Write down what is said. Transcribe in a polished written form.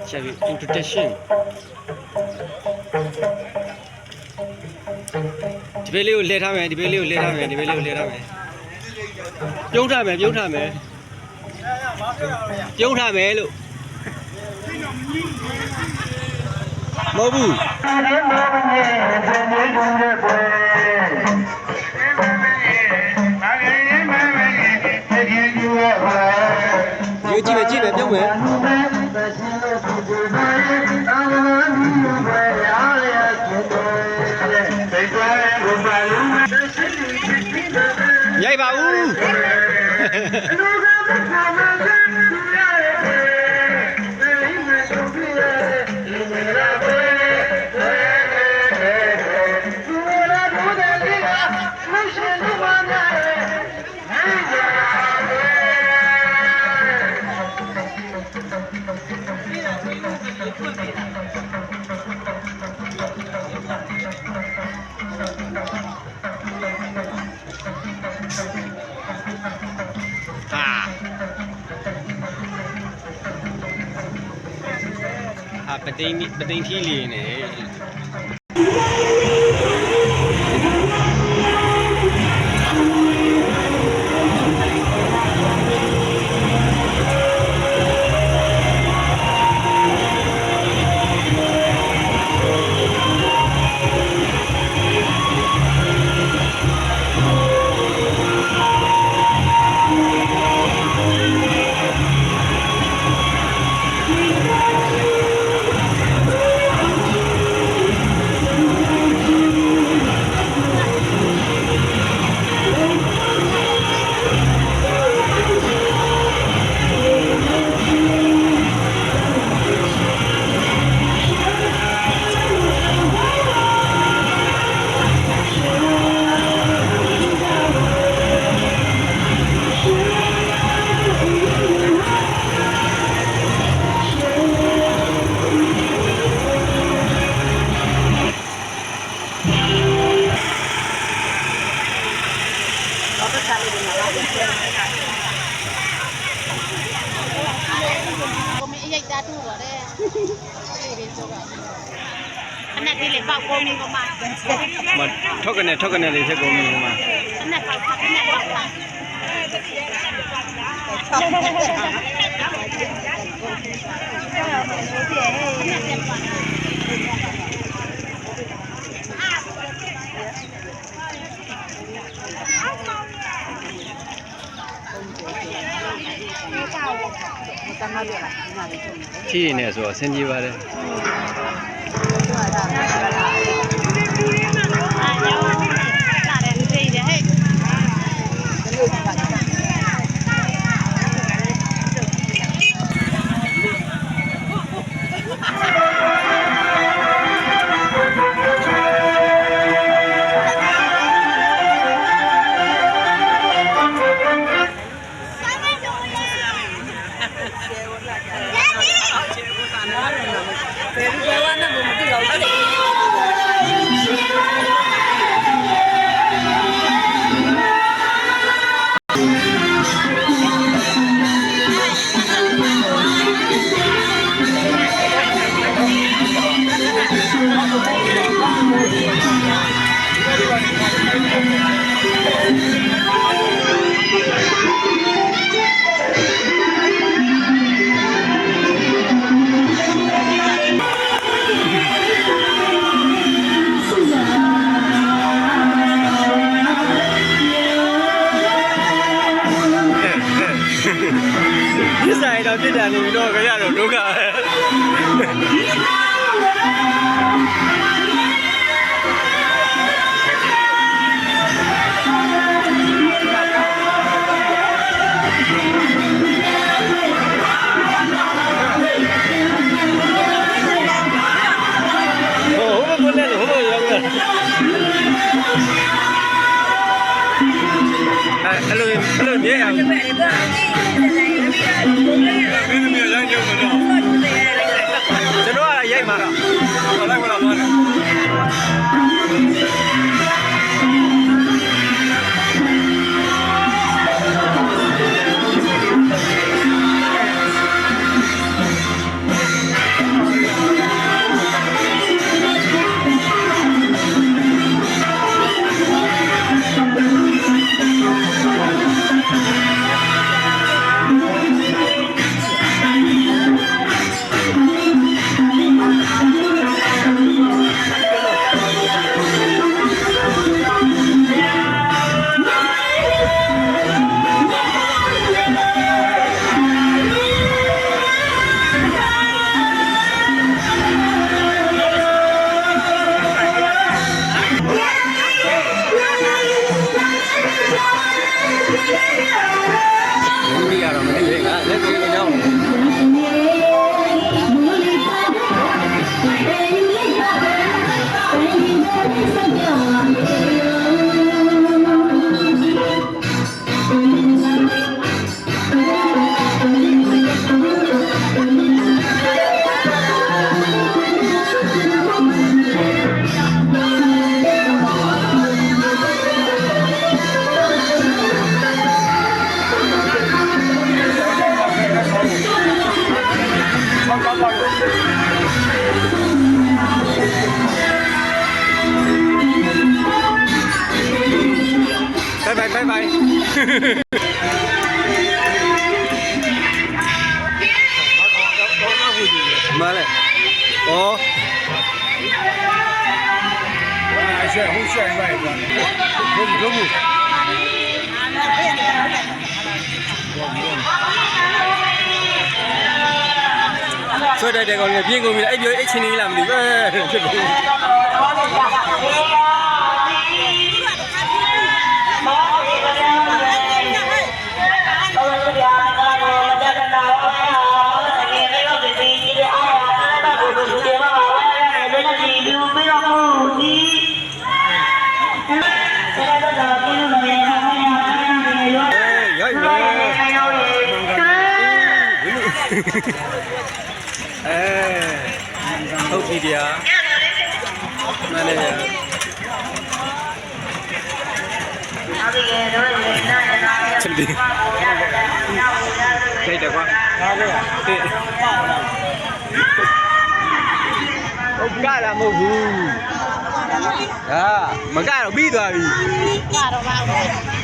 Shall introduction ဒီဘေးလေးကိုလဲထားမယ်ဒီဘေးလေးကိုလဲထားမယ်ဒီဘေးလေးကိုလဲထားမယ်ပြုံးထားမယ်ပြုံးထားမယ်ပြုံးထားမယ်လို့မဟုတ်ဘူးယူကြည့်မယ်ကြည့်မယ်ပြုံးမယ်ရိုက်ပါဦးပသိန်းထီးလေးနေAnak dia lepak komi koma. Thok kene le se komi koma. Anak kau anak kau. Chi ne so sin ji ba de. Biết là mình đâu cái gì đâu cả. Không có lên không có gì hello nhé em. Cho nó là vậy mà đâu. မလဲဩ ရှက်ဟုတ်ရှက်ပဲကွာဘုံဘုံ ဆွဲတိုက်တဲ့ကောင်လေးပြင်းကုန်ပြီအဲ့ပြောအဲ့ချင်းလေးလာမသိဘူးဖြစ်ကုန်ဟုတ်ပြီဗျာမှန်တယ်ဗျာချက်ဒီထိတ်တယ်ကွာဟုတ်ကဲ့ဟုတ်ကလာမဟုတ်ဘူးဟာမကတော့ပြီးသွားပြီ ကတော့ပါ